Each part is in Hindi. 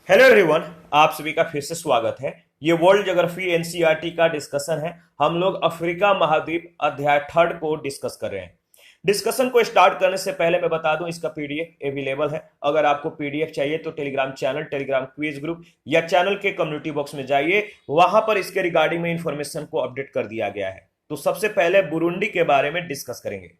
हेलो एवरीवन, आप सभी का फिर से स्वागत है। ये वर्ल्ड ज्योग्राफी एनसीईआरटी का डिस्कशन है। हम लोग अफ्रीका महाद्वीप अध्याय थर्ड को डिस्कस कर रहे हैं। डिस्कशन को स्टार्ट करने से पहले मैं बता दूं, इसका पीडीएफ अवेलेबल है। अगर आपको पीडीएफ चाहिए तो Telegram channel, Telegram quiz group या चैनल के कम्युनिटी बॉक्स में जाइए, वहां पर इसके रिगार्डिंग में इंफॉर्मेशन को अपडेट कर दिया गया है। तो सबसे पहले बुरुंडी के बारे में डिस्कस करेंगे।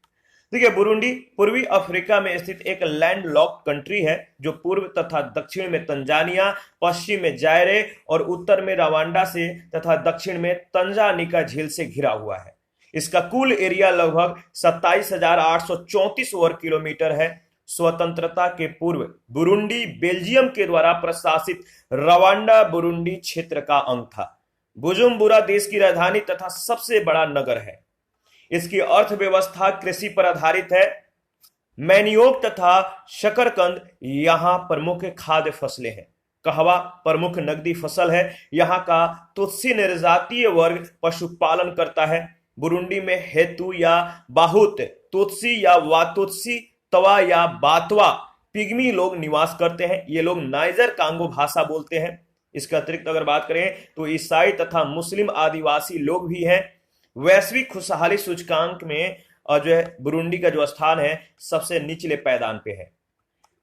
देखिए, बुरुंडी पूर्वी अफ्रीका में स्थित एक लैंडलॉक्ड कंट्री है जो पूर्व तथा दक्षिण में तंजानिया, पश्चिम में जायरे और उत्तर में रवांडा से तथा दक्षिण में तंजानिका झील से घिरा हुआ है। इसका कुल एरिया लगभग 27,834 वर्ग किलोमीटर है। स्वतंत्रता के पूर्व बुरुंडी बेल्जियम के द्वारा प्रशासित रवांडा बुरुंडी क्षेत्र का अंग था। बुजुम्बुरा देश की राजधानी तथा सबसे बड़ा नगर है। इसकी अर्थव्यवस्था कृषि पर आधारित है। मैनियोक तथा शकरकंद यहाँ प्रमुख खाद्य फसलें हैं। कहवा प्रमुख नकदी फसल है। यहाँ का तुत्सी निर्जातीय वर्ग पशुपालन करता है। बुरुंडी में हेतु या बाहुत, तुत्सी या वातुत्सी, तवा या बातवा पिग्मी लोग निवास करते हैं। ये लोग नाइजर कांगो भाषा बोलते हैं। इसके अतिरिक्त अगर बात करें तो ईसाई तथा मुस्लिम आदिवासी लोग भी हैं। वैश्विक खुशहाली सूचकांक में जो है बुरुंडी का जो स्थान है सबसे निचले पायदान पे है।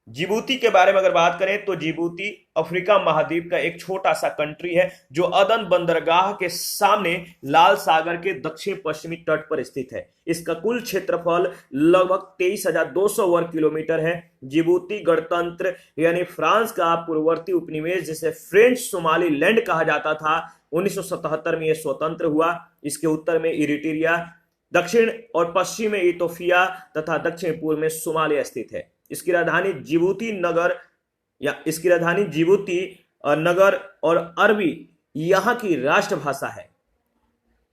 जिबूती के बारे में अगर बात करें तो जिबूती अफ्रीका महाद्वीप का एक छोटा सा कंट्री है जो अदन बंदरगाह के सामने लाल सागर के दक्षिण पश्चिमी तट पर स्थित है। इसका कुल क्षेत्रफल लगभग 23,200 वर्ग किलोमीटर है। जिबूती गणतंत्र यानी फ्रांस का पूर्ववर्ती उपनिवेश जिसे फ्रेंच सोमाली लैंड कहा जाता था, 1977 में यह स्वतंत्र हुआ। इसके उत्तर में इरिट्रिया, दक्षिण और पश्चिम में इथोपिया तथा दक्षिण पूर्व में सोमालिया स्थित है। इसकी राजधानी जिबूती नगर और अरबी यहाँ की राष्ट्रभाषा है।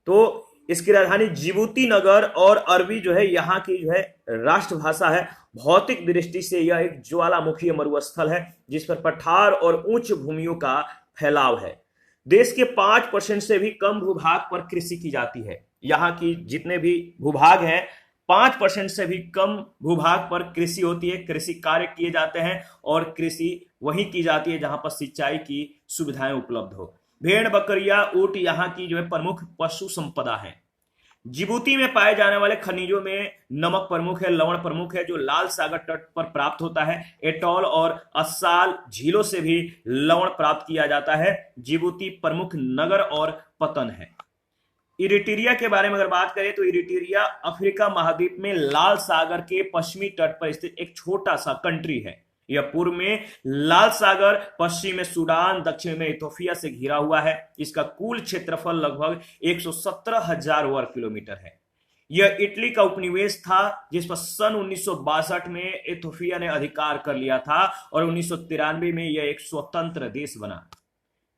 तो इसकी राजधानी जिबूती नगर और अरबी जो है यहाँ की जो है राष्ट्रभाषा है। भौतिक दृष्टि से यह एक ज्वालामुखी मरुस्थल है जिस पर पठार और उच्च भूमियों का फैलाव है। देश के 5% से भी कम भूभाग पर कृषि की जाती है। यहाँ की जितने भी भूभाग हैं 5% से भी कम भूभाग पर कृषि होती है, कृषि कार्य किए जाते हैं और कृषि वहीं की जाती है जहां पर सिंचाई की सुविधाएं उपलब्ध हो। भेड़, बकरियां, ऊंट यहाँ की जो है प्रमुख पशु संपदा है। जिबूती में पाए जाने वाले खनिजों में नमक प्रमुख है, लवण प्रमुख है जो लाल सागर तट पर प्राप्त होता है। एटॉल और अस्साल झीलों से भी लवण प्राप्त किया जाता है। जिबूती प्रमुख नगर और पतन है। इरिट्रिया के बारे में अगर बात करें तो इरिट्रिया अफ्रीका महाद्वीप में लाल सागर के पश्चिमी तट पर स्थित एक छोटा सा कंट्री है। यह पूर्व में लाल सागर, पश्चिम में सूडान, दक्षिण में इथोपिया से घिरा हुआ है। इसका कुल क्षेत्रफल लगभग 117,000 वर्ग किलोमीटर है। यह इटली का उपनिवेश था जिस पर सन 1962 में इथोपिया ने अधिकार कर लिया था और 1993 में यह एक स्वतंत्र देश बना।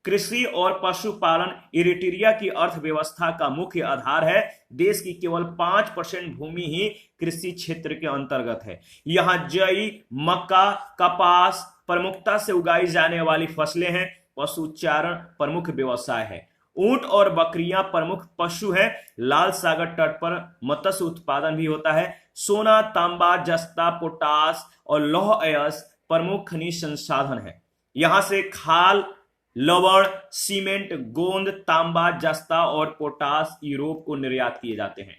कृषि और पशुपालन इरिट्रिया की अर्थव्यवस्था का मुख्य आधार है। देश की केवल 5% भूमि ही कृषि क्षेत्र के अंतर्गत है। यहाँ जई, मक्का, कपास प्रमुखता से उगाई जाने वाली फसलें हैं। पशुचारण प्रमुख व्यवसाय है। ऊंट और बकरियां प्रमुख पशु हैं। लाल सागर तट पर मत्स्य उत्पादन भी होता है। सोना, तांबा, जस्ता, पोटास और लौह अयस्क प्रमुख खनिज संसाधन है। यहाँ से खाल, लवण, सीमेंट, गोंद, तांबा, जस्ता और पोटास यूरोप को निर्यात किए जाते हैं।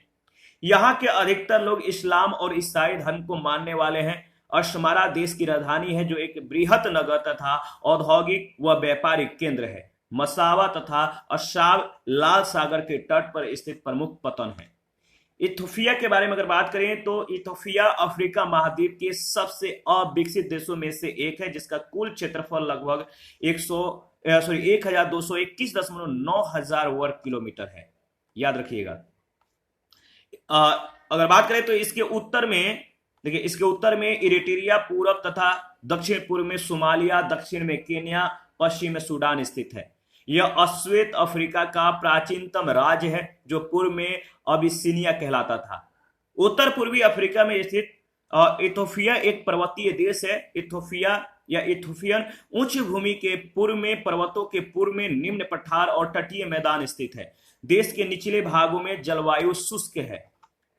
यहाँ के अधिकतर लोग इस्लाम और ईसाई धर्म को मानने वाले हैं। अशमारा देश की राजधानी है जो एक बृहत नगर तथा औद्योगिक व व्यापारिक केंद्र है। मसावा तथा अशाब लाल सागर के तट पर स्थित प्रमुख पतन है। इथोपिया के बारे में अगर बात करें तो इथोपिया अफ्रीका महाद्वीप के सबसे अविकसित देशों में से एक है जिसका कुल क्षेत्रफल लगभग 1221.9 हजार वर्ग किलोमीटर है। याद रखिएगा। अगर बात करें तो इसके उत्तर में देखिए, इसके उत्तर में इरिट्रिया, पूरब तथा दक्षिण पूर्व में सोमालिया, दक्षिण में केन्या, पश्चिम में सूडान स्थित है। यह अश्वेत अफ्रीका का प्राचीनतम राज्य है जो पूर्व में अबिसिनिया कहलाता था। उत्तर पूर्वी अफ्रीका में स्थित इथोपिया एक पर्वतीय देश है। इथोपिया या इथोपियन उच्च भूमि के पूर्व में, पर्वतों के पूर्व में निम्न पठार और तटीय मैदान स्थित है। देश के निचले भागों में जलवायु शुष्क है।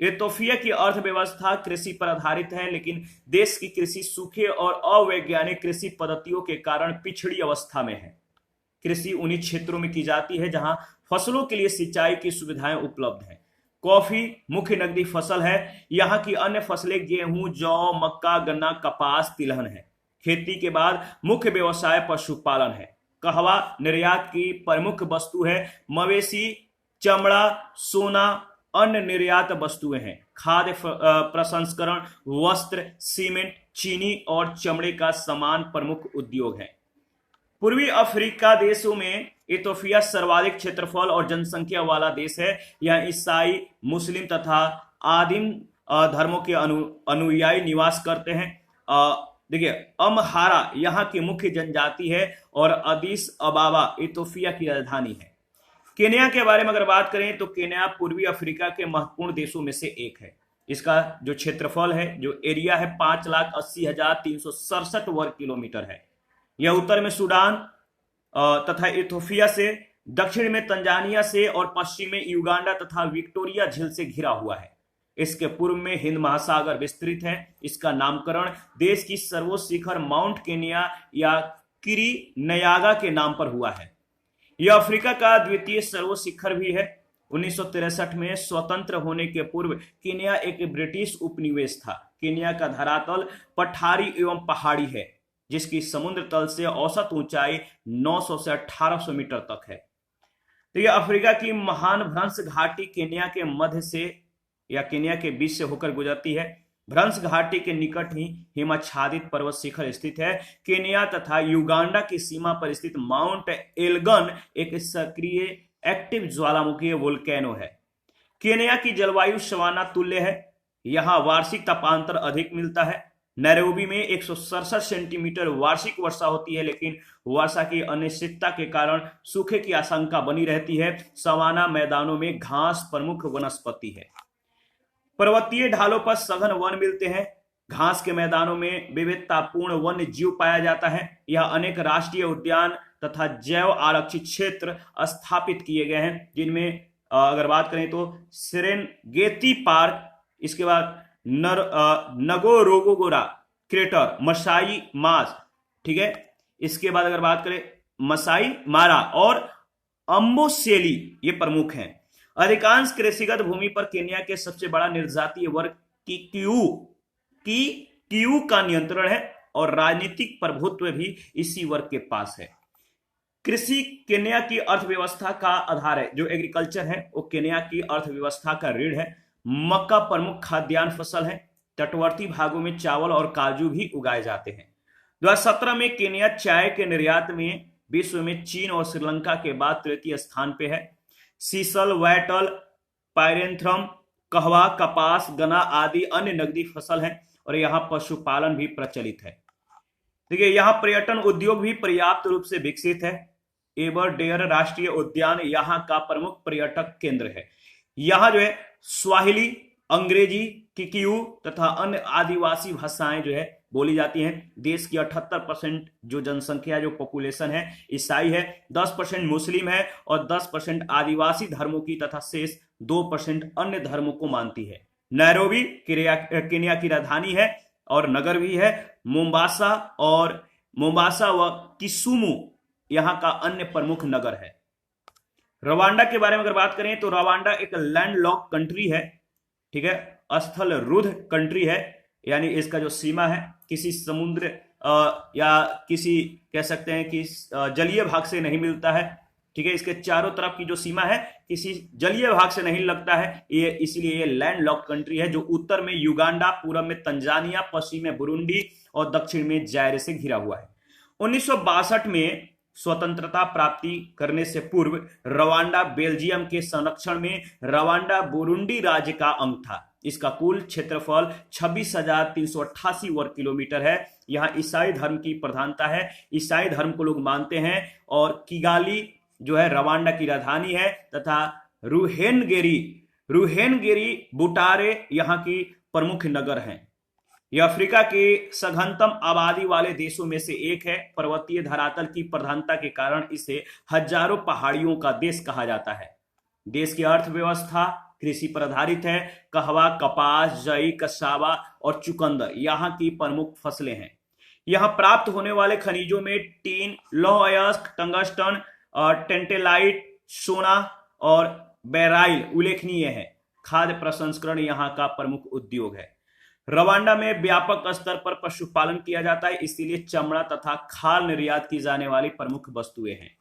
इथोपिया की अर्थव्यवस्था कृषि पर आधारित है, लेकिन देश की कृषि सूखे और अवैज्ञानिक कृषि पद्धतियों के कारण पिछड़ी अवस्था में है। कृषि उन्हीं क्षेत्रों में की जाती है जहां फसलों के लिए सिंचाई की सुविधाएं उपलब्ध हैं। कॉफी मुख्य नकदी फसल है। यहाँ की अन्य फसलें गेहूं, जौ, मक्का, गन्ना, कपास, तिलहन है। खेती के बाद मुख्य व्यवसाय पशुपालन है। कहवा निर्यात की प्रमुख वस्तु है। मवेशी, चमड़ा, सोना अन्य निर्यात वस्तुएं हैं। खाद्य प्रसंस्करण, वस्त्र, सीमेंट, चीनी और चमड़े का सामान प्रमुख उद्योग है। पूर्वी अफ्रीका देशों में इथोपिया सर्वाधिक क्षेत्रफल और जनसंख्या वाला देश है। यह ईसाई, मुस्लिम तथा आदिम धर्मों के अनुयायी निवास करते हैं। देखिए, अमहारा यहाँ की मुख्य जनजाति है और अदीस अबाबा इथोपिया की राजधानी है। केन्या के बारे में अगर बात करें तो केन्या पूर्वी अफ्रीका के महत्वपूर्ण देशों में से एक है। इसका जो क्षेत्रफल है, जो एरिया है, 5,80,367 वर्ग किलोमीटर है। यह उत्तर में सूडान तथा इथोपिया से, दक्षिण में तंजानिया से और पश्चिम में युगांडा तथा विक्टोरिया झील से घिरा हुआ है। इसके पूर्व में हिंद महासागर विस्तृत है। इसका नामकरण देश की सर्वोच्च शिखर माउंट केनिया या किरीनयागा के नाम पर हुआ है। यह अफ्रीका का द्वितीय सर्वोच्च शिखर भी है। 1963 में स्वतंत्र होने के पूर्व केन्या एक ब्रिटिश उपनिवेश था। केन्या का धरातल पठारी एवं पहाड़ी है, जिसकी समुद्र तल से औसत ऊंचाई 900 से 1800 मीटर तक है। तो यह अफ्रीका की महान भ्रंश घाटी केन्या के मध्य से या केन्या के बीच से होकर गुजरती है। भ्रंश घाटी के निकट ही हिमाच्छादित पर्वत शिखर स्थित है। केन्या तथा युगांडा की सीमा पर स्थित माउंट एल्गन एक सक्रिय एक्टिव ज्वालामुखी वोल्केनो है। केन्या की जलवायु सवाना तुल्य है। यहाँ वार्षिक तापांतर अधिक मिलता है। नैरोबी में 167 सेंटीमीटर वार्षिक वर्षा होती है, लेकिन वर्षा की अनिश्चितता के कारण सूखे की आशंका बनी रहती है। सवाना मैदानों में घास प्रमुख वनस्पति है। पर्वतीय ढालों पर सघन वन मिलते हैं। घास के मैदानों में विविधतापूर्ण वन्य जीव पाया जाता है। यह अनेक राष्ट्रीय उद्यान तथा जैव आरक्षित क्षेत्र स्थापित किए गए हैं, जिनमें अगर बात करें तो सेरेंगेती पार्क, इसके बाद नगोरोगोरा क्रेटर, मसाई मास, ठीक है, इसके बाद अगर बात करें मसाई मारा और अम्बोसेली, ये प्रमुख हैं। अधिकांश कृषिगत भूमि पर केन्या के सबसे बड़ा निर्जातीय वर्ग कियू का नियंत्रण है और राजनीतिक प्रभुत्व भी इसी वर्ग के पास है। कृषि केन्या की अर्थव्यवस्था का आधार है। जो एग्रीकल्चर है वो केन्या की अर्थव्यवस्था का रीढ़ है। मक्का प्रमुख खाद्यान्न फसल है। तटवर्ती भागों में चावल और काजू भी उगाए जाते हैं। 2017 में केन्या चाय के निर्यात में विश्व में चीन और श्रीलंका के बाद तृतीय स्थान पे है। सीसल, वैटल, पायरेंथ्रम, कहवा, कपास, गन्ना आदि अन्य नकदी फसल हैं और यहाँ पशुपालन भी प्रचलित है। देखिए, यहाँ पर्यटन उद्योग भी पर्याप्त रूप से विकसित है। एबरडेयर राष्ट्रीय उद्यान यहाँ का प्रमुख पर्यटक केंद्र है। यहाँ जो है स्वाहिली, अंग्रेजी, किकियू तथा अन्य आदिवासी भाषाएं जो है बोली जाती हैं। देश की 78% जो जनसंख्या, जो पॉपुलेशन है, ईसाई है। 10% मुस्लिम है और 10% आदिवासी धर्मों की तथा शेष 2% अन्य धर्मों को मानती है। नैरोबी केन्या की राजधानी है और नगर भी है। मोम्बासा व किसुमु यहाँ का अन्य प्रमुख नगर है। रवांडा के बारे में अगर बात करें तो रवांडा एक लैंडलॉक कंट्री है, ठीक है, स्थल रुद्ध कंट्री है, यानी इसका जो सीमा है किसी समुद्र या किसी कह सकते हैं कि जलीय भाग से नहीं मिलता है, ठीक है। इसके चारों तरफ की जो सीमा है किसी जलीय भाग से नहीं लगता है, ये इसीलिए ये लैंडलॉक कंट्री है, जो उत्तर में युगांडा, पूर्व में तंजानिया, पश्चिम में बुरुंडी और दक्षिण में जायरे से घिरा हुआ है। 1962 में स्वतंत्रता प्राप्ति करने से पूर्व रवांडा बेल्जियम के संरक्षण में रवांडा बुरुंडी राज्य का अंग था। इसका कुल क्षेत्रफल 26,388 वर्ग किलोमीटर है। यहाँ ईसाई धर्म की प्रधानता है। ईसाई धर्म को लोग मानते हैं और किगाली जो है रवांडा की राजधानी है तथा रुहेनगेरी बुटारे यहाँ की प्रमुख नगर हैं। यह अफ्रीका के सघनतम आबादी वाले देशों में से एक है। पर्वतीय धरातल की प्रधानता के कारण इसे हजारों पहाड़ियों का देश कहा जाता है। देश की अर्थव्यवस्था कृषि पर आधारित है। कहवा, कपास, जई, कसावा और चुकंदर यहाँ की प्रमुख फसलें हैं। यहाँ प्राप्त होने वाले खनिजों में टीन, लौह अयस्क, टंगस्टन, टेंटेलाइट, सोना और बेराइल उल्लेखनीय है। खाद्य प्रसंस्करण यहाँ का प्रमुख उद्योग है। रवांडा में व्यापक स्तर पर पशुपालन किया जाता है, इसीलिए चमड़ा तथा खाल निर्यात की जाने वाली प्रमुख वस्तुएं हैं।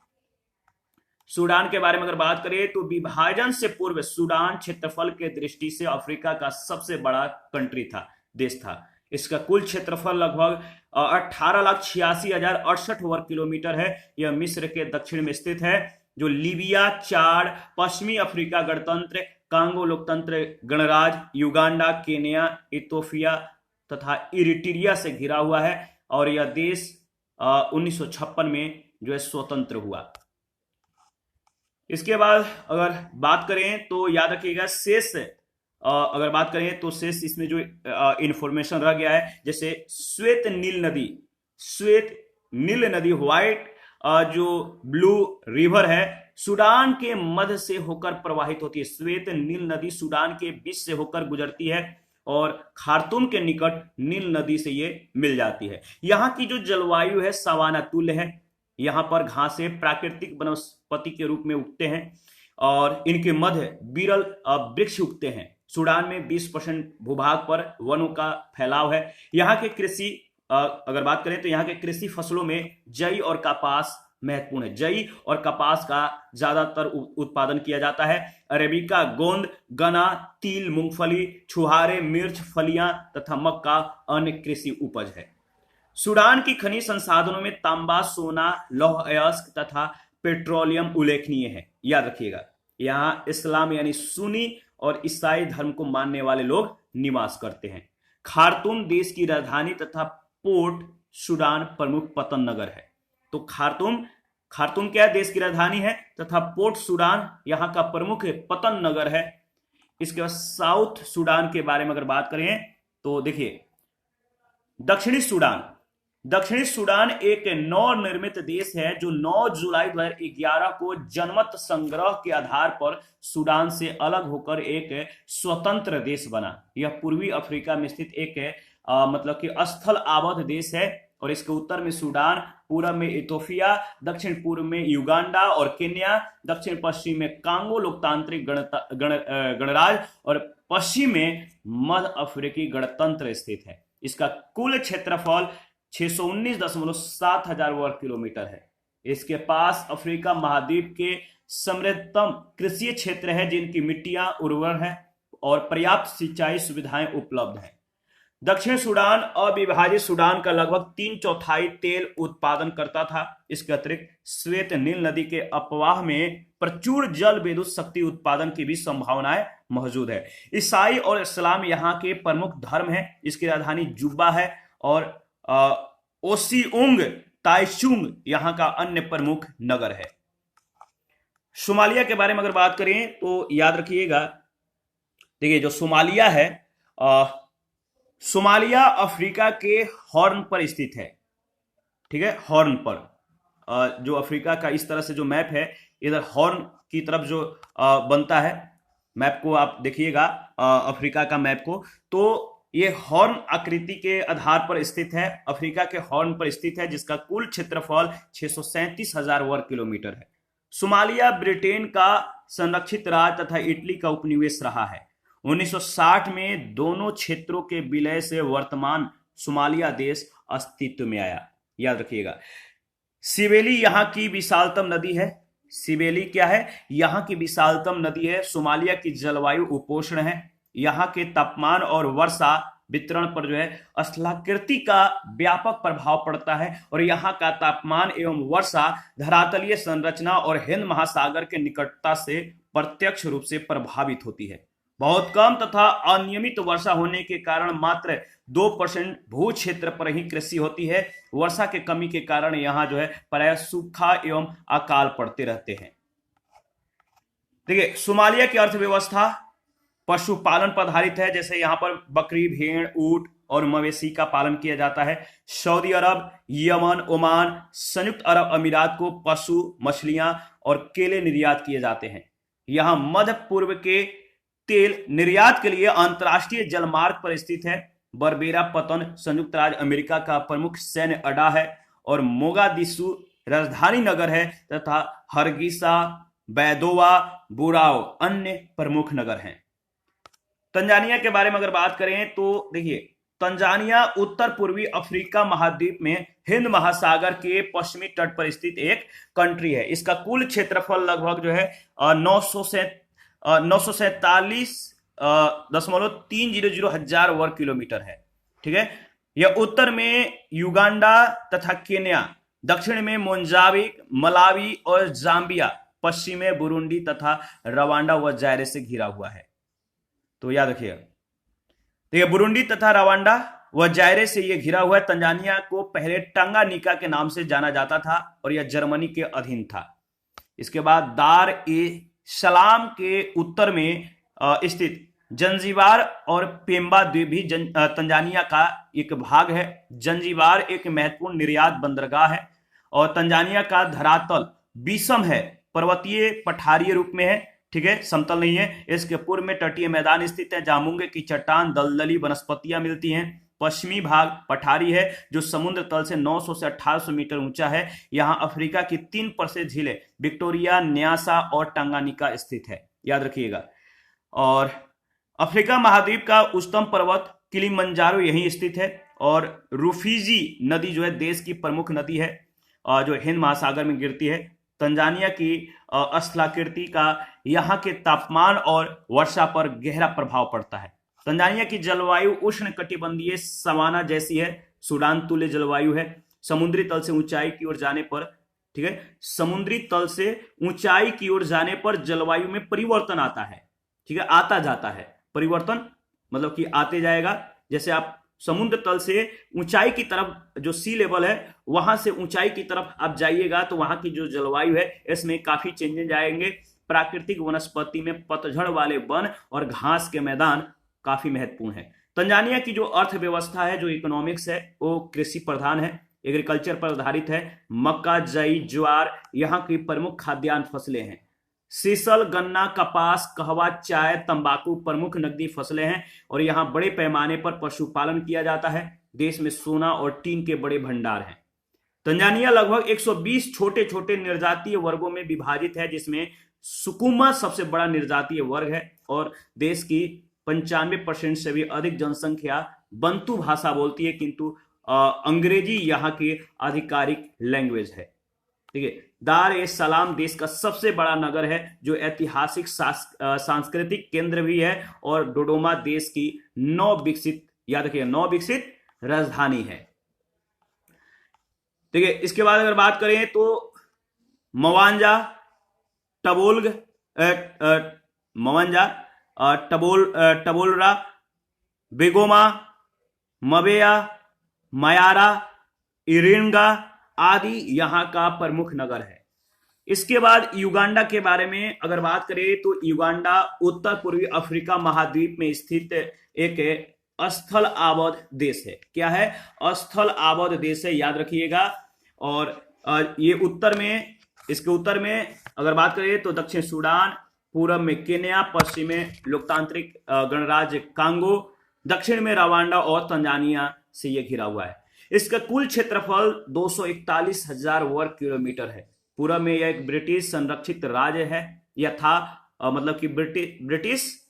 सूडान के बारे में अगर बात करें तो विभाजन से पूर्व सूडान क्षेत्रफल के दृष्टि से अफ्रीका का सबसे बड़ा कंट्री था, देश था। इसका कुल क्षेत्रफल लगभग 18,86,068 वर्ग किलोमीटर है। यह मिस्र के दक्षिण में स्थित है, जो लीबिया, चाड, पश्चिमी अफ्रीका गणतंत्र, कांगो लोकतंत्र गणराज्य, युगांडा, केन्या, इथोपिया तथा इरिट्रिया से घिरा हुआ है। और यह देश 1956 में जो है स्वतंत्र हुआ। इसके बाद अगर बात करें तो याद रखिएगा शेष अगर बात करें तो शेष इसमें जो इंफॉर्मेशन रह गया है, जैसे श्वेत नील नदी व्हाइट जो ब्लू रिवर है सूडान के मध्य से होकर प्रवाहित होती है। श्वेत नील नदी सूडान के बीच से होकर गुजरती है और खार्तूम के निकट नील नदी से ये मिल जाती है। यहाँ की जो जलवायु है सवाना तुल्य है। यहाँ पर घासें प्राकृतिक वनस्पति के रूप में उगते हैं और इनके मध्य विरल वृक्ष उगते हैं। सूडान में 20% भूभाग पर वनों का फैलाव है। यहाँ के कृषि अगर बात करें तो यहाँ के कृषि फसलों में जई और कपास महत्वपूर्ण है। जई और कपास का ज्यादातर उत्पादन किया जाता है। अरेबिका, गोंद, गन्ना, तिल, मूंगफली, छुहारे, मिर्च, फलियां तथा मक्का अन्य कृषि उपज है। सूडान की खनिज संसाधनों में तांबा, सोना, लौह अयस्क तथा पेट्रोलियम उल्लेखनीय है। याद रखिएगा, यहाँ इस्लाम यानी सुन्नी और ईसाई धर्म को मानने वाले लोग निवास करते हैं। खार्तूम देश की राजधानी तथा पोर्ट सूडान प्रमुख पतन नगर है। तो खार्तूम क्या है? देश की राजधानी है तथा पोर्ट सूडान यहाँ का प्रमुख पतन नगर है। इसके बाद साउथ सूडान के बारे में अगर बात करें तो देखिए, दक्षिणी सूडान एक नवनिर्मित देश है जो 9 जुलाई 2011 को जनमत संग्रह के आधार पर सूडान से अलग होकर एक स्वतंत्र देश बना। यह पूर्वी अफ्रीका में स्थित एक मतलब कि स्थल आबद्ध देश है और इसके उत्तर में सूडान, पूर्व में इथोपिया, दक्षिण पूर्व में युगांडा और केन्या, दक्षिण पश्चिम में कांगो लोकतांत्रिक गणराज्य और पश्चिम में मध्य अफ्रीकी गणतंत्र स्थित है। इसका कुल क्षेत्रफल 619.7 हजार वर्ग किलोमीटर है। इसके पास अफ्रीका महाद्वीप के समृद्धतम कृषि क्षेत्र है जिनकी मिट्टियां उर्वर है और पर्याप्त सिंचाई सुविधाएं उपलब्ध हैं। दक्षिण सूडान अविभाजित सूडान का लगभग 3/4 तेल उत्पादन करता था। इसके अतिरिक्त श्वेत नील नदी के अपवाह में प्रचुर जल विद्युत शक्ति उत्पादन की भी संभावनाएं मौजूद है। ईसाई और इस्लाम यहाँ के प्रमुख धर्म है। इसकी राजधानी जुब्बा है और ओसिउंग ताइचुंग यहाँ का अन्य प्रमुख नगर है। सोमालिया के बारे में अगर बात करें तो याद रखिएगा, देखिए जो सोमालिया है, सोमालिया अफ्रीका के हॉर्न पर स्थित है। ठीक है, हॉर्न पर जो अफ्रीका का इस तरह से जो मैप है, इधर हॉर्न की तरफ जो बनता है, मैप को आप देखिएगा अफ्रीका का मैप को, तो ये हॉर्न आकृति के आधार पर स्थित है। अफ्रीका के हॉर्न पर स्थित है जिसका कुल क्षेत्रफल 637,000 वर्ग किलोमीटर है। सोमालिया ब्रिटेन का संरक्षित राज्य तथा इटली का उपनिवेश रहा है। 1960 में दोनों क्षेत्रों के विलय से वर्तमान सोमालिया देश अस्तित्व में आया। याद रखिएगा, सिबेली यहाँ की विशालतम नदी है। सिबेली क्या है? यहाँ की विशालतम नदी है। सोमालिया की जलवायु उपोष्ण है। यहाँ के तापमान और वर्षा वितरण पर जो है स्थलाकृति का व्यापक प्रभाव पड़ता है और यहाँ का तापमान एवं वर्षा धरातलीय संरचना और हिंद महासागर के निकटता से प्रत्यक्ष रूप से प्रभावित होती है। बहुत कम तथा अनियमित वर्षा होने के कारण मात्र 2% भू क्षेत्र पर ही कृषि होती है। वर्षा के कमी के कारण यहाँ जो है प्रायः सूखा एवं अकाल पड़ते रहते हैं। देखिए, सोमालिया की अर्थव्यवस्था पशुपालन पर आधारित है। जैसे यहाँ पर बकरी, भेड़, ऊंट और मवेशी का पालन किया जाता है। सऊदी अरब, यमन, ओमान, संयुक्त अरब अमीरात को पशु, मछलियां और केले निर्यात किए जाते हैं। यहाँ मध्य पूर्व के तेल निर्यात के लिए अंतर्राष्ट्रीय जलमार्ग पर स्थित है। बरबेरा पतन संयुक्त राज्य अमेरिका का प्रमुख सैन्य अड्डा है और मोगादिशु राजधानी नगर है तथा हरगीसा, बैदोवा, बुराओ अन्य प्रमुख नगर हैं। तंजानिया के बारे में अगर बात करें तो देखिए, तंजानिया उत्तर पूर्वी अफ्रीका महाद्वीप में हिंद महासागर के पश्चिमी तट पर स्थित एक कंट्री है। इसका कुल क्षेत्रफल लगभग जो है 947.300 हजार वर्ग किलोमीटर है। ठीक है, यह उत्तर में युगांडा तथा केन्या, दक्षिण में मोजाम्बिक, मलावी और जाम्बिया, पश्चिम में बुरुंडी तथा रवांडा व जायरे से घिरा हुआ है। तो याद रखिएगा, देखिए बुरुंडी तथा रवांडा व जायरे से यह घिरा हुआ है। तंजानिया को पहले टंगानिका के नाम से जाना जाता था और यह जर्मनी के अधीन था। इसके बाद दार ए सलाम के उत्तर में स्थित जंजीबार और पेम्बा द्वीप भी तंजानिया का एक भाग है। जंजीबार एक महत्वपूर्ण निर्यात बंदरगाह है और तंजानिया का धरातल विषम है, पर्वतीय पठारीय रूप में है। ठीक है, समतल नहीं है। इसके पूर्व में तटीय मैदान स्थित है जहां मूंगे की चट्टान, दलदली वनस्पतियां मिलती हैं। पश्चिमी भाग पठारी है जो समुद्र तल से 900 से 1800 मीटर ऊंचा है। यहां अफ्रीका की 3 प्रसिद्ध झीलें विक्टोरिया, न्यासा और टंगानिका स्थित है, याद रखिएगा। और अफ्रीका महाद्वीप का उच्चतम पर्वत किलिमंजारो यहीं स्थित है और रुफीजी नदी जो है देश की प्रमुख नदी है जो हिंद महासागर में गिरती है। तंजानिया की स्थलाकृति का यहाँ के तापमान और वर्षा पर गहरा प्रभाव पड़ता है। तंजानिया की जलवायु उष्ण कटिबंधीय सवाना जैसी है, सूडान तुल्य जलवायु है। समुद्री तल से ऊंचाई की ओर जाने पर, ठीक है, समुद्री तल से ऊंचाई की ओर जाने पर जलवायु में परिवर्तन आता है। ठीक है, आता जाता है, परिवर्तन मतलब कि आते जाएगा। जैसे आप समुद्र तल से ऊंचाई की तरफ, जो सी लेवल है वहां से ऊंचाई की तरफ आप जाइएगा तो वहां की जो जलवायु है इसमें काफी चेंजेस आएंगे। प्राकृतिक वनस्पति में पतझड़ वाले वन और घास के मैदान काफी महत्वपूर्ण है। तंजानिया की जो अर्थव्यवस्था है, जो इकोनॉमिक्स है, वो कृषि प्रधान है, एग्रीकल्चर पर आधारित है। मक्का, जई, ज्वार यहाँ की प्रमुख खाद्यान्न फसलें हैं। सीसल, गन्ना, कपास, कहवा, चाय, तंबाकू प्रमुख नकदी फसलें हैं और यहाँ बड़े पैमाने पर पशुपालन किया जाता है। देश में सोना और टीन के बड़े भंडार हैं। तंजानिया लगभग 120 छोटे छोटे निर्जातीय वर्गों में विभाजित है, जिसमें सुकुमा सबसे बड़ा निर्जातीय वर्ग है और देश की 95% से भी अधिक जनसंख्या बंतु भाषा बोलती है, किंतु अंग्रेजी यहाँ की आधिकारिक लैंग्वेज है। ठीक है, दार ए सलाम देश का सबसे बड़ा नगर है जो ऐतिहासिक सांस्कृतिक केंद्र भी है और डोडोमा देश की नवविकसित, याद रखिए, नवविकसित राजधानी है। ठीक है, इसके बाद अगर बात करें तो मवांजा, टबोलरा, बेगोमा, मबेया, मायारा, इरिंगा आदि यहाँ का प्रमुख नगर है। इसके बाद युगांडा के बारे में अगर बात करें तो युगांडा उत्तर पूर्वी अफ्रीका महाद्वीप में स्थित एक स्थल आबद्ध देश है। क्या है? स्थल आबद्ध देश है, याद रखिएगा। और ये उत्तर में, इसके उत्तर में अगर बात करें तो दक्षिण सूडान, पूर्व में केन्या, पश्चिम में लोकतांत्रिक गणराज्य कांगो, दक्षिण में रवांडा और तंजानिया से यह घिरा हुआ है। इसका कुल क्षेत्रफल 241,000 वर्ग किलोमीटर है। पूर्व में यह एक ब्रिटिश संरक्षित राज्य है, यह था मतलब कि ब्रिटिश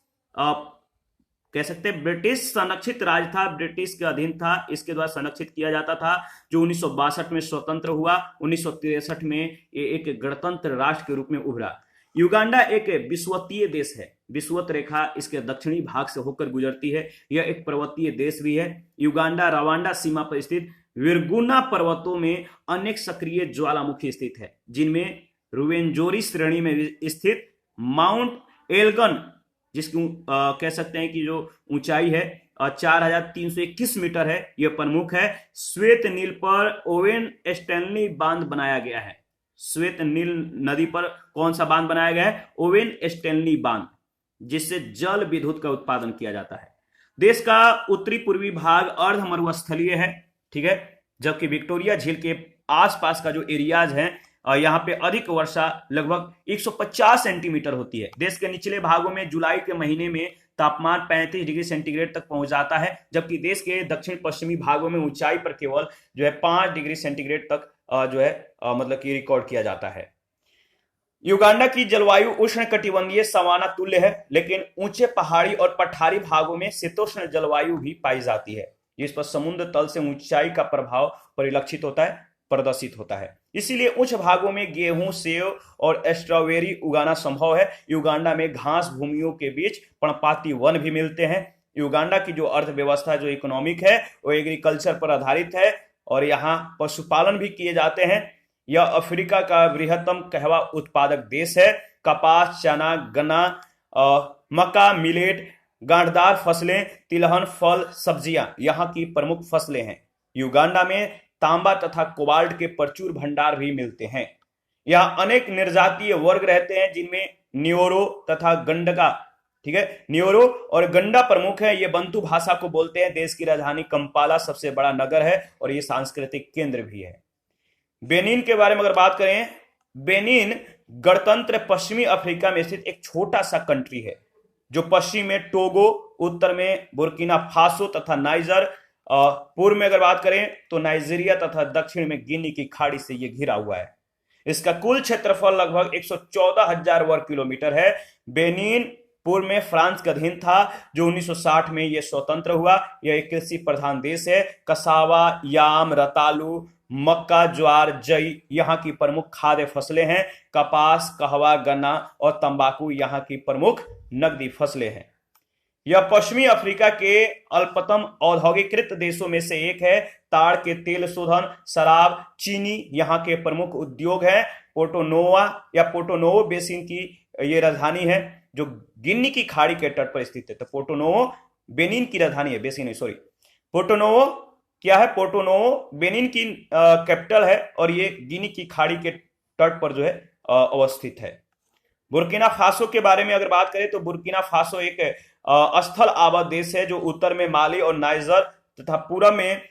कह सकते हैं ब्रिटिश संरक्षित राज्य था, ब्रिटिश के अधीन था, इसके द्वारा संरक्षित किया जाता था, जो 1962 में स्वतंत्र हुआ। 1963 में ये एक गणतंत्र राष्ट्र के रूप में उभरा। युगांडा एक विषुवतीय देश है, विषुवत रेखा इसके दक्षिणी भाग से होकर गुजरती है। यह एक पर्वतीय देश भी है। युगांडा रवांडा सीमा पर स्थित विरगुना पर्वतों में अनेक सक्रिय ज्वालामुखी स्थित है, जिनमें रुवेंजोरी श्रेणी में स्थित माउंट एल्गन, जिसकी कह सकते हैं कि जो ऊंचाई है 4321 मीटर है, यह प्रमुख है। श्वेत नील पर ओवेन स्टैनली बांध बनाया गया है। श्वेत नील नदी पर कौन सा बांध बनाया गया है? ओवेन स्टैनली बांध, जिससे जल विद्युत का उत्पादन किया जाता है। देश का उत्तरी पूर्वी भाग अर्ध मरुस्थलीय है, ठीक है, जबकि विक्टोरिया झील के आसपास का जो एरियाज है यहाँ पे अधिक वर्षा लगभग 150 सेंटीमीटर होती है। देश के निचले भागों में जुलाई के महीने में तापमान 35 डिग्री सेंटीग्रेड तक पहुंच जाता है, जबकि देश के दक्षिण पश्चिमी भागों में ऊंचाई पर केवल जो है 5 डिग्री सेंटीग्रेड तक जो है मतलब कि रिकॉर्ड किया जाता है। युगांडा की जलवायु उष्ण कटिबंधीय सवाना तुल्य है, लेकिन ऊंचे पहाड़ी और पठारी भागों में शीतोष्ण जलवायु भी पाई जाती है, जिस पर समुद्र तल से ऊंचाई का प्रभाव परिलक्षित होता है, प्रदर्शित होता है। इसीलिए उच्च भागों में गेहूं, सेब और स्ट्रॉबेरी उगाना संभव है। युगांडा में घास भूमियों के बीच पर्णपाती वन भी मिलते हैं। युगांडा की जो अर्थव्यवस्था, जो इकोनॉमिक है, वो एग्रीकल्चर पर आधारित है और यहाँ पशुपालन भी किए जाते हैं। यह अफ्रीका का बृहत्तम कहवा उत्पादक देश है। कपास, चना, गन्ना, मक्का, मिलेट, गांठदार फसलें, तिलहन, फल, सब्जियां यहाँ की प्रमुख फसलें हैं। युगांडा में तांबा तथा कोबाल्ट के प्रचुर भंडार भी मिलते हैं। यहाँ अनेक निर्जातीय वर्ग रहते हैं, जिनमें न्योरो तथा गंडका, ठीक है, न्योरो और गंडा प्रमुख है। ये बंतु भाषा को बोलते हैं। देश की राजधानी कंपाला सबसे बड़ा नगर है और ये सांस्कृतिक केंद्र भी है। बेनिन के बारे में अगर बात करें, बेनिन गणतंत्र पश्चिमी अफ्रीका में स्थित एक छोटा सा कंट्री है, जो पश्चिम में टोगो, उत्तर में बुर्किना फासो तथा नाइजर, पूर्व में अगर बात करें तो नाइजीरिया तथा दक्षिण में गिनी की खाड़ी से यह घिरा हुआ है। इसका कुल क्षेत्रफल लगभग 114,000 वर्ग किलोमीटर है। बेनिन पूर्व में फ्रांस का अधीन था, जो 1960 में यह स्वतंत्र हुआ। यह एक कृषि प्रधान देश है। कसावा, याम, रतालू, मक्का, ज्वार, जई यहाँ की प्रमुख खाद्य फसलें हैं। कपास, कहवा, गन्ना और तंबाकू यहाँ की प्रमुख नकदी फसलें हैं। यह पश्चिमी अफ्रीका के अल्पतम औद्योगिकृत देशों में से एक है। ताड़ के तेल शोधन, शराब, चीनी यहाँ के प्रमुख उद्योग हैं। पोर्टोनोवा या पोर्टोनोवो बेसिन की ये राजधानी है, जो गिनी की खाड़ी के तट पर स्थित है। तो पोर्टोनोवो बेनिन की राजधानी है, बेसिन नहीं, सॉरी, पोर्टोनोवो क्या है? पोर्टोनोवो बेनिन की कैपिटल है और ये गिनी की खाड़ी के तट पर जो है अवस्थित है। बुर्किना फासो के बारे में अगर बात करें तो बुर्किना फासो एक स्थल आबाद देश है, जो उत्तर में माली और नाइजर तथा पूर्व में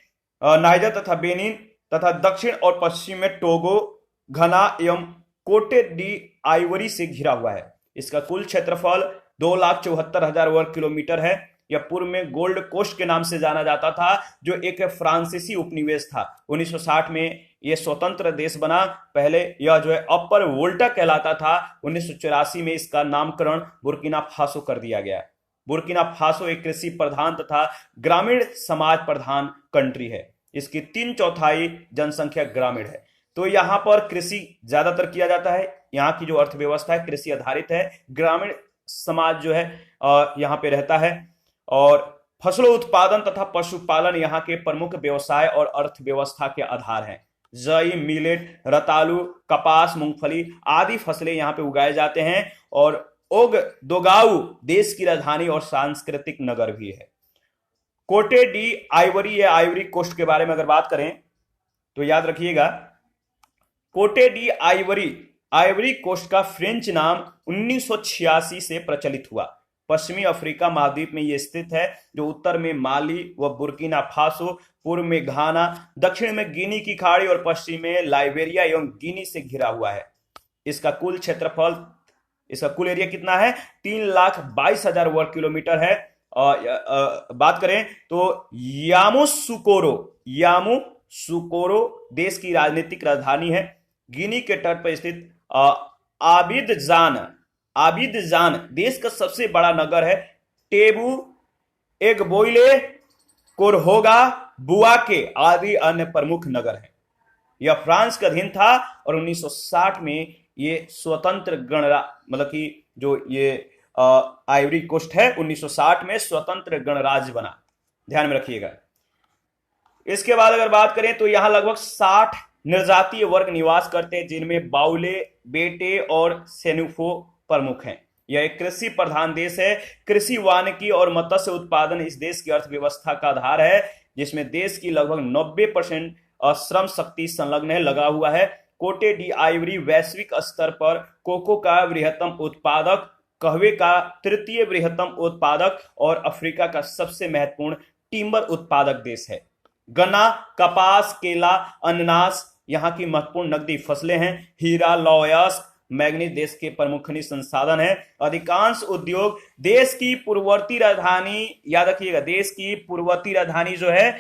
नाइजर तथा बेनिन तथा दक्षिण और पश्चिम में टोगो, घना एवं कोटे डी आइवरी से घिरा हुआ है। इसका कुल क्षेत्रफल 2,74,000 वर्ग किलोमीटर है। यह पूर्व में गोल्ड कोस्ट के नाम से जाना जाता था, जो एक फ्रांसीसी उपनिवेश था। 1960 में यह स्वतंत्र देश बना। पहले यह जो है अपर वोल्टा कहलाता था। 1984 में इसका नामकरण बुर्किना फासो कर दिया गया। बुर्किना फासो एक कृषि प्रधान तथा ग्रामीण समाज प्रधान कंट्री है। इसकी 3/4 जनसंख्या ग्रामीण है। तो यहाँ पर कृषि ज्यादातर किया जाता है। यहाँ की जो अर्थव्यवस्था है कृषि आधारित है। ग्रामीण समाज जो है यहाँ पे रहता है और फसलों उत्पादन तथा पशुपालन यहाँ के प्रमुख व्यवसाय और अर्थव्यवस्था के आधार हैं। जई, मिलेट, रतालू, कपास, मूंगफली आदि फसलें यहाँ पे उगाए जाते हैं और ओग दोगाऊ देश की राजधानी और सांस्कृतिक नगर भी है। कोटे डी आइवरी या आइवरी कोस्ट के बारे में अगर बात करें तो याद रखिएगा, कोटे डी आइवरी कोस्ट का फ्रेंच नाम 1986 से प्रचलित हुआ। पश्चिमी अफ्रीका महाद्वीप में यह स्थित है, जो उत्तर में माली व बुर्किना फासो, पूर्व में घाना, दक्षिण में गिनी की खाड़ी और पश्चिम में लाइबेरिया एवं गिनी से घिरा हुआ है। इसका कुल क्षेत्रफल, इसका कुल एरिया कितना है? 3,22,000 वर्ग किलोमीटर है। बात करें तो यामोसुकोरो देश की राजनीतिक राजधानी है। गिनी के तट पर स्थित आबिदजान देश का सबसे बड़ा नगर है। टेबू, एगबोइले, कोरहोगा, बुआके आदि अन्य प्रमुख नगर हैं। यह फ्रांस का अधीन था और 1960 में ये स्वतंत्र मतलब कि जो ये आइवरी कोस्ट है 1960 में स्वतंत्र गणराज्य बना। ध्यान में रखिएगा। इसके बाद अगर बात करें तो यहां लगभग 60 निर्जातीय वर्ग निवास करते हैं, जिनमें बाउले, बेटे और सेनुफो प्रमुख हैं। यह एक कृषि प्रधान देश है। कृषि, वानिकी और मत्स्य उत्पादन इस देश की अर्थव्यवस्था का आधार है, जिसमें देश की लगभग 90% श्रम शक्ति संलग्न है, लगा हुआ है। कोटे डी आइवरी वैश्विक स्तर पर कोको का बृहत्तम उत्पादक, कहवे का तृतीय बृहत्तम उत्पादक और अफ्रीका का सबसे महत्वपूर्ण टिम्बर उत्पादक देश है। गन्ना, कपास, केला, अनानास यहाँ की महत्वपूर्ण नकदी फसलें हैं। हीरा, लौह, मैग्नीज देश के प्रमुख खनिज संसाधन है। अधिकांश उद्योग देश की पूर्ववर्ती राजधानी, याद रखिएगा, देश की पूर्ववर्ती राजधानी जो है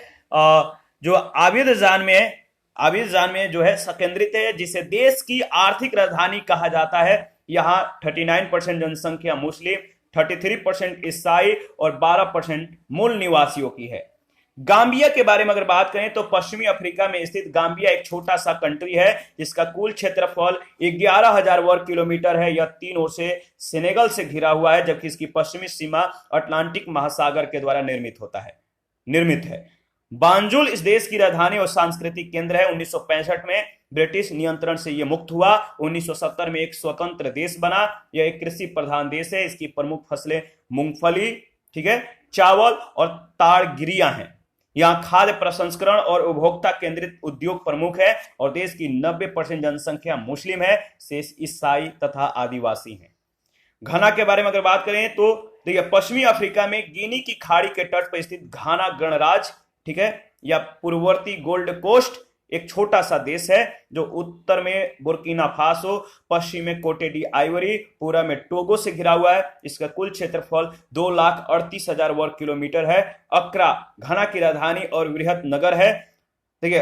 जो आबिदजान में जो है केंद्रित है, जिसे देश की आर्थिक राजधानी कहा जाता है। यहाँ 39% जनसंख्या मुस्लिम, 33% ईसाई और 12% मूल निवासियों की है। गाम्बिया के बारे में अगर बात करें तो पश्चिमी अफ्रीका में स्थित गाम्बिया एक छोटा सा कंट्री है जिसका कुल क्षेत्रफल 11,000 वर्ग किलोमीटर है। यह 3 ओर से सेनेगल से घिरा हुआ है, जबकि इसकी पश्चिमी सीमा अटलांटिक महासागर के द्वारा निर्मित है। बांजुल इस देश की राजधानी और सांस्कृतिक केंद्र है। 1965 में ब्रिटिश नियंत्रण से यह मुक्त हुआ। 1970 में एक स्वतंत्र देश बना। यह एक कृषि प्रधान देश है। इसकी प्रमुख फसलें मूंगफली, ठीक है, चावल और ताड़गिरियां हैं। यहाँ खाद्य प्रसंस्करण और उपभोक्ता केंद्रित उद्योग प्रमुख है और देश की 90% जनसंख्या मुस्लिम है, शेष ईसाई तथा आदिवासी हैं। घाना के बारे में अगर बात करें तो देखिए, पश्चिमी अफ्रीका में गिनी की खाड़ी के तट पर स्थित घाना गणराज्य, ठीक है, या पूर्ववर्ती गोल्ड कोस्ट एक छोटा सा देश है जो उत्तर में बुर्किना फासो, पश्चिम में कोटे डी आइवरी, पूरा में टोगो से घिरा हुआ है। इसका कुल क्षेत्रफल 2,38,000 वर्ग किलोमीटर है। अक्रा घाना की राजधानी और वृहद नगर है। देखिए,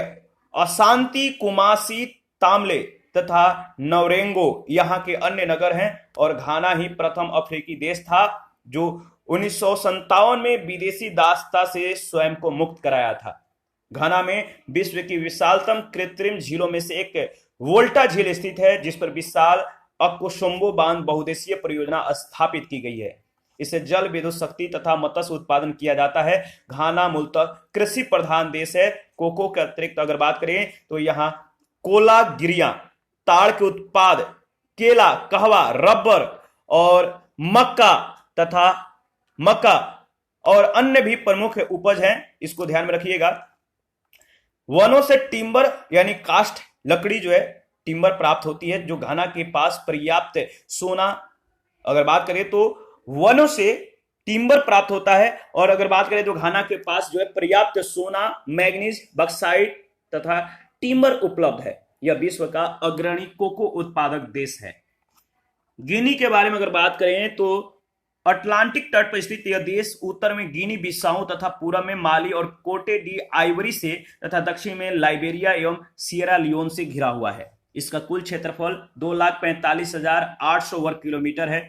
अशांति, कुमासी, तामले तथा नवरेंगो यहाँ के अन्य नगर हैं और घाना ही प्रथम अफ्रीकी देश था जो 1957 में विदेशी दासता से स्वयं को मुक्त कराया था। घाना में विश्व की विशालतम कृत्रिम झीलों में से एक वोल्टा झील स्थित है, जिस पर विशाल अकोशंबो बांध बहुउद्देशीय परियोजना स्थापित की गई है। इससे जल विद्युत शक्ति तथा मत्स्य उत्पादन किया जाता है। घाना मूलतः कृषि प्रधान देश है। कोको के अतिरिक्त अगर बात करें तो यहाँ कोला गिरियां, ताड़ के उत्पाद, केला, कहवा, रबर और मक्का और अन्य भी प्रमुख उपज हैं। इसको ध्यान में रखिएगा। वनों से टिम्बर यानी काष्ठ लकड़ी जो है टिम्बर प्राप्त होती है, जो घाना के पास पर्याप्त सोना, अगर बात करें तो वनों से टिम्बर प्राप्त होता है। और अगर बात करें तो घाना के पास जो है पर्याप्त सोना, मैग्नीज, बक्साइट तथा टिम्बर उपलब्ध है। यह विश्व का अग्रणी कोको उत्पादक देश है। गिनी के बारे में अगर बात करें तो अटलांटिक तट पर स्थित यह देश उत्तर में गिनी बिसाऊ तथा पूर्व में माली और कोटे डी आइवरी से तथा दक्षिण में लाइबेरिया एवं सियरा लियोन से घिरा हुआ है। इसका कुल क्षेत्रफल 2,45,800 वर्ग किलोमीटर है।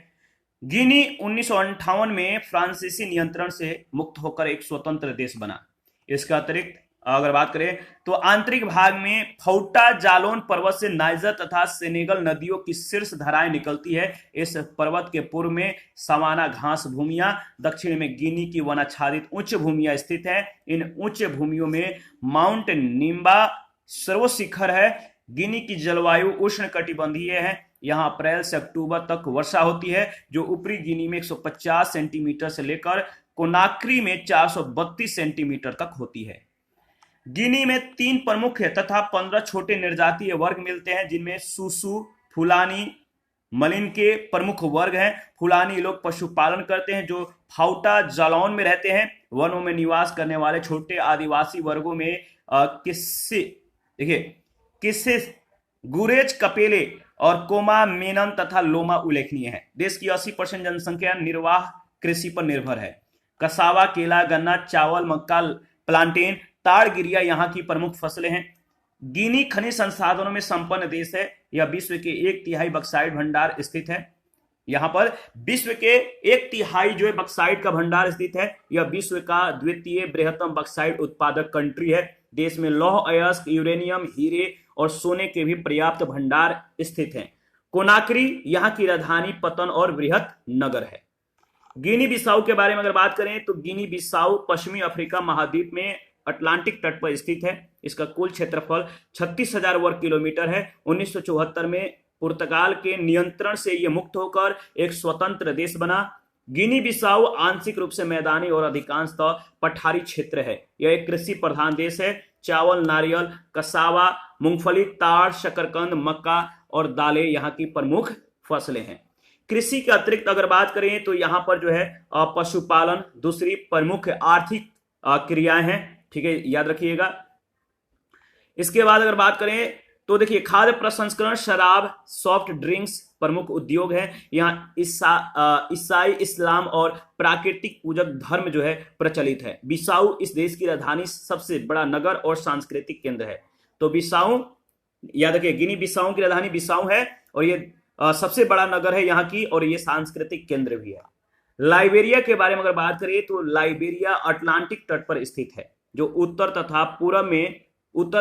गिनी 1958 में फ्रांसीसी नियंत्रण से मुक्त होकर एक स्वतंत्र देश बना। इसका अतिरिक्त अगर बात करें तो आंतरिक भाग में फौटा जालोन पर्वत से नाइजर तथा सेनेगल नदियों की शीर्ष धाराएं निकलती है। इस पर्वत के पूर्व में सवाना घास भूमियां, दक्षिण में गिनी की वनाच्छादित उच्च भूमियां स्थित हैं। इन उच्च भूमियों में माउंट निम्बा सर्वोच्च शिखर है। गिनी की जलवायु उष्ण कटिबंधीय है। यहाँ अप्रैल से अक्टूबर तक वर्षा होती है, जो ऊपरी गिनी में 150 सेंटीमीटर से लेकर कोनाक्री में 432 सेंटीमीटर तक होती है। गिनी में 3 प्रमुख तथा 15 छोटे निर्जातीय वर्ग मिलते हैं, जिनमें सुसु, फुलानी, मलिन के प्रमुख वर्ग हैं। फुलानी लोग पशुपालन करते हैं जो फाउटा जालौन में रहते हैं। वनों में निवास करने वाले छोटे आदिवासी वर्गों में किस्से, गुरेज, कपेले और कोमा मेनन तथा लोमा उल्लेखनीय है। देश की 80% जनसंख्या निर्वाह कृषि पर निर्भर है। कसावा, केला, गन्ना, चावल, मक्का, प्लांटेन, ताड़गिरिया यहाँ की प्रमुख फसलें हैं। गिनी खनिज संसाधनों में संपन्न देश है। यह विश्व के 1/3 बक्साइट भंडार स्थित है। यहाँ पर विश्व के 1/3 जो है बक्साइट का भंडार स्थित है। यह विश्व का द्वितीय बृहत्तम बक्साइट उत्पादक कंट्री है। देश में लौह अयस्क, यूरेनियम, हीरे और सोने के भी पर्याप्त भंडार स्थित हैं। कोनाक्री यहाँ की राजधानी, पतन और वृहद नगर है। गिनी बिसाऊ के बारे में अगर बात करें तो गिनी बिसाऊ पश्चिमी अफ्रीका महाद्वीप में अटलांटिक तट पर स्थित है। इसका कुल क्षेत्रफल 36,000 वर्ग किलोमीटर है। 1974 में पुर्तगाल के नियंत्रण से यह मुक्त होकर एक स्वतंत्र देश बना। गिनी बिसाऊ आंशिक रूप से मैदानी और अधिकांशतः पठारी क्षेत्र है। यह एक कृषि प्रधान देश है। चावल, नारियल, कसावा, मूंगफली, ताड़, शकरकंद, मक्का और दालें यहाँ की प्रमुख फसलें हैं। कृषि के अतिरिक्त अगर बात करें तो यहाँ पर जो है पशुपालन दूसरी प्रमुख आर्थिक क्रियाएं हैं। ठीक है, याद रखिएगा। इसके बाद अगर बात करें तो देखिए खाद्य प्रसंस्करण, शराब, सॉफ्ट ड्रिंक्स प्रमुख उद्योग है। यहाँ ईसाई, इस्लाम और प्राकृतिक पूजक धर्म जो है प्रचलित है। बिसाऊ इस देश की राजधानी, सबसे बड़ा नगर और सांस्कृतिक केंद्र है। तो बिसाऊ, याद रखिए गिनी बिसाऊ की राजधानी बिसाऊ है और ये सबसे बड़ा नगर है यहाँ की, और ये सांस्कृतिक केंद्र भी है। लाइबेरिया के बारे में अगर बात करें तो लाइबेरिया अटलांटिक तट पर स्थित है, जो उत्तर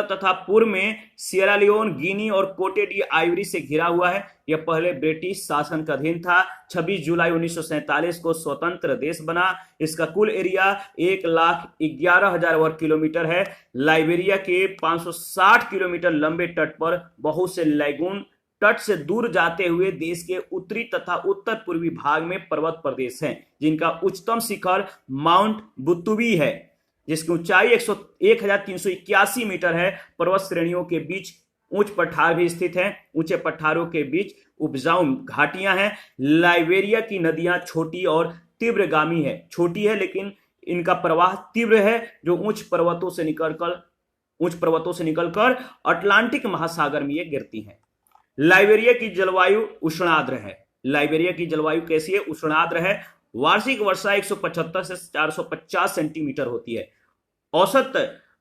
तथा पूर्व में सियरा लियोन, गिनी और कोटे डी आइवरी से घिरा हुआ है। यह पहले ब्रिटिश शासन का अधीन था। 26 जुलाई 1947 को स्वतंत्र देश बना। इसका कुल एरिया 1,11,000 वर्ग किलोमीटर है। लाइबेरिया के 560 किलोमीटर लंबे तट पर बहुत से लैगून, तट से दूर जाते हुए देश के उत्तरी तथा उत्तर पूर्वी भाग में पर्वत प्रदेश हैं, जिनका उच्चतम शिखर माउंट बुतुबी है, जिसकी ऊंचाई 1,381 मीटर है। पर्वत श्रेणियों के बीच ऊंच पठार भी स्थित हैं। ऊंचे पठारों के बीच उपजाऊ घाटियां हैं। लाइबेरिया की नदियां छोटी और तीव्रगामी है। छोटी है लेकिन इनका प्रवाह तीव्र है, जो ऊंच पर्वतों से निकलकर अटलांटिक महासागर में ये गिरती हैं। लाइबेरिया की जलवायु उष्णाद्र है। लाइबेरिया की जलवायु कैसी है? उष्णाद्र है। वार्षिक वर्षा 175 से 450 सेंटीमीटर होती है। औसत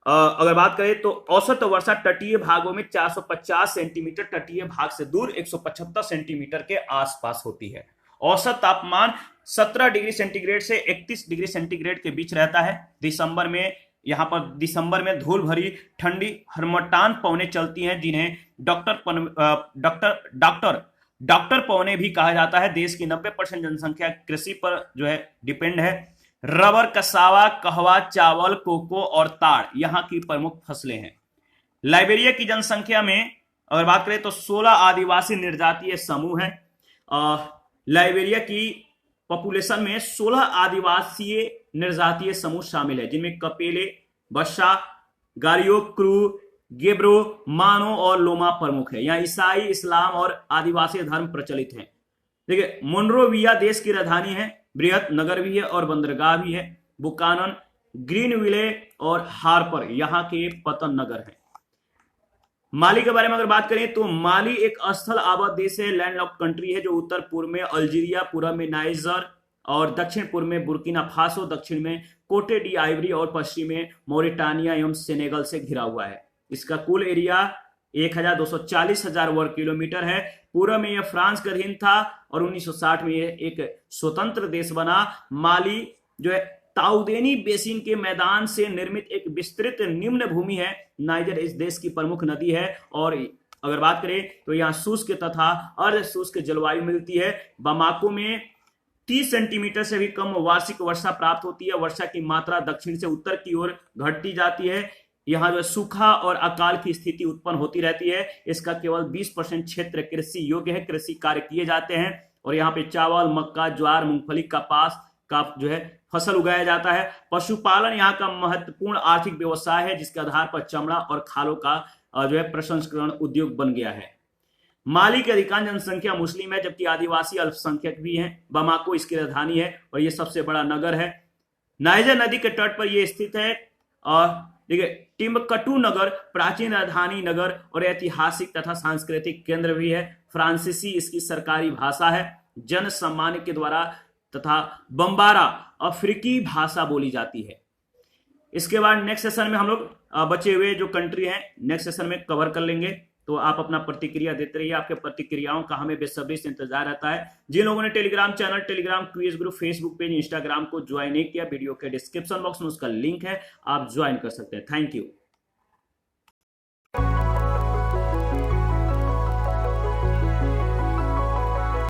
अगर बात करें तो औसत वर्षा तटीय भागों में 450 सेंटीमीटर, तटीय भाग से दूर 175 सेंटीमीटर के आसपास होती है। औसत तापमान 17 डिग्री सेंटीग्रेड से 31 डिग्री सेंटीग्रेड के बीच रहता है। दिसंबर में धूल भरी ठंडी हरमटान पवनें चलती हैं, जिन्हें डॉक्टर पवनें भी कहा जाता है। देश की 90% जनसंख्या कृषि पर जो है डिपेंड है। रबर, कसावा, कहवा, चावल, कोको और ताड़ यहाँ की प्रमुख फसलें हैं। लाइबेरिया की जनसंख्या में अगर बात करें तो 16 आदिवासी निर्जातीय समूह हैं। लाइबेरिया की पॉपुलेशन में 16 आदिवासी निर्जातीय समूह शामिल है, जिनमें कपेले, बस्सा, गारियो, क्रू, गेब्रो, मानो और लोमा प्रमुख है। यहाँ ईसाई, इस्लाम और आदिवासी धर्म प्रचलित हैं। देखिए मोनरोविया देश की राजधानी है। बृहत नगर भी है और बंदरगाह भी है। बुकानन, ग्रीनविले और हार्पर यहाँ के पतन नगर हैं। माली के बारे में अगर बात करें तो माली एक स्थल आबाद देश है, लैंडलॉक्ड कंट्री है, जो उत्तर पूर्व में अल्जीरिया, पूर्व में नाइजर और दक्षिण पूर्व में बुर्किना फासो, दक्षिण में कोटे डी आइवरी और पश्चिम में मॉरिटानिया एवं सेनेगल से घिरा हुआ है। इसका कुल एरिया 1,240,000 वर्ग किलोमीटर है। पूर्व में यह फ्रांस का अधीन था और 1960 में यह एक स्वतंत्र देश बना। माली जो है ताउदेनी बेसिन के मैदान से निर्मित एक विस्तृत निम्न भूमि है। नाइजर इस देश की प्रमुख नदी है और अगर बात करें तो यहाँ शुष्क तथा अर्ध शुष्क जलवायु मिलती है। बमाको में 30 सेंटीमीटर से भी कम वार्षिक वर्षा प्राप्त होती है। वर्षा की मात्रा दक्षिण से उत्तर की ओर घटती जाती है। यहाँ जो सूखा और अकाल की स्थिति उत्पन्न होती रहती है। इसका केवल 20% क्षेत्र कृषि योग्य है, कृषि कार्य किए जाते हैं और यहाँ पे चावल, मक्का, ज्वार, मूंगफली, कपास का जो है फसल उगाया जाता है। पशुपालन यहाँ का महत्वपूर्ण आर्थिक व्यवसाय है, जिसके आधार पर चमड़ा और खालों का जो है प्रसंस्करण उद्योग बन गया है। माली की अधिकांश जनसंख्या मुस्लिम है, जबकि आदिवासी अल्पसंख्यक भी हैं। बमाको इसकी राजधानी है और यह सबसे बड़ा नगर है। नाइजर नदी के तट पर यह स्थित है। और देखिए टिम्बकटू नगर प्राचीन राजधानी नगर और ऐतिहासिक तथा सांस्कृतिक केंद्र भी है। फ्रांसीसी इसकी सरकारी भाषा है, जन सामान्य के द्वारा, तथा बम्बारा अफ्रीकी भाषा बोली जाती है। इसके बाद नेक्स्ट सेशन में हम लोग बचे हुए जो कंट्री हैं नेक्स्ट सेशन में कवर कर लेंगे। तो आप अपना प्रतिक्रिया देते रहिए। आपके प्रतिक्रियाओं का हमें बेसब्री से इंतजार रहता है। जिन लोगों ने Telegram channel, Telegram quiz group, Facebook page, Instagram को ज्वाइन नहीं किया, वीडियो के डिस्क्रिप्शन बॉक्स में उसका लिंक है, आप ज्वाइन कर सकते हैं। Thank you.